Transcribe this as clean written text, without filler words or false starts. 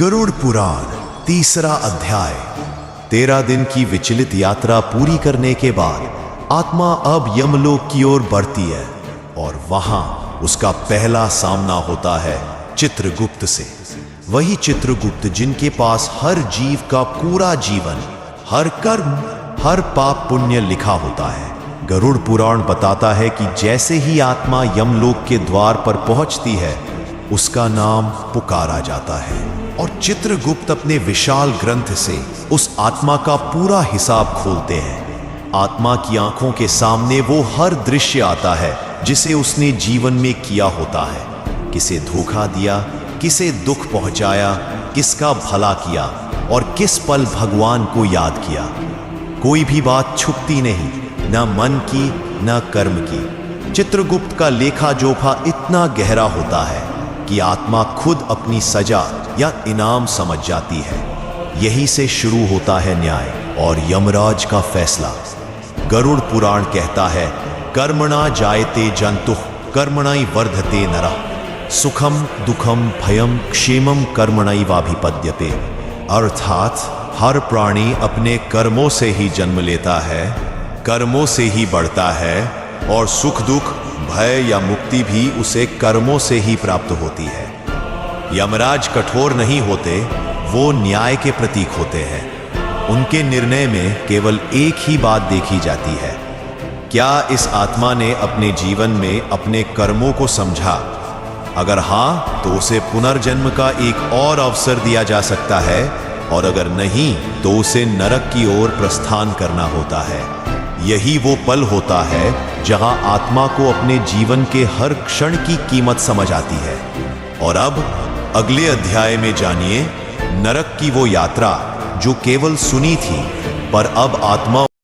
गरुड़ पुराण तीसरा अध्याय। 13 दिन की विचलित यात्रा पूरी करने के बाद आत्मा अब यमलोक की ओर बढ़ती है और वहां उसका पहला सामना होता है चित्रगुप्त से। वही चित्रगुप्त जिनके पास हर जीव का पूरा जीवन, हर कर्म, हर पाप पुण्य लिखा होता है। गरुड़ पुराण बताता है कि जैसे ही आत्मा यमलोक के द्वार पर पहुंचती है, उसका नाम पुकारा जाता है और चित्रगुप्त अपने विशाल ग्रंथ से उस आत्मा का पूरा हिसाब खोलते हैं। आत्मा की आंखों के सामने वो हर दृश्य आता है जिसे उसने जीवन में किया होता है। किसे धोखा दिया, किसे दुख पहुंचाया, किसका भला किया और किस पल भगवान को याद किया। कोई भी बात छुपती नहीं, न मन की न कर्म की। चित्रगुप्त का लेखा जोखा इतना गहरा होता है कि आत्मा खुद अपनी सजा या इनाम समझ जाती है। यही से शुरू होता है न्याय और यमराज का फैसला। गरुड़ पुराण कहता है, कर्मणा जायते जंतुः कर्मणैव वर्धते नरः सुखम दुखम भयम क्षेमम कर्मणैवाभिपद्यते। अर्थात हर प्राणी अपने कर्मों से ही जन्म लेता है, कर्मों से ही बढ़ता है और सुख दुख, भय या मुक्ति भी उसे कर्मों से ही प्राप्त होती है। यमराज कठोर नहीं होते, वो न्याय के प्रतीक होते हैं। उनके निर्णय में केवल एक ही बात देखी जाती है, क्या इस आत्मा ने अपने जीवन में अपने कर्मों को समझा। अगर हाँ, तो उसे पुनर्जन्म का एक और अवसर दिया जा सकता है और अगर नहीं, तो उसे नरक की ओर प्रस्थान करना होता है। यही वो पल होता है जहां आत्मा को अपने जीवन के हर क्षण की कीमत समझ आती है। और अब अगले अध्याय में जानिए नरक की वो यात्रा जो केवल सुनी थी, पर अब आत्मा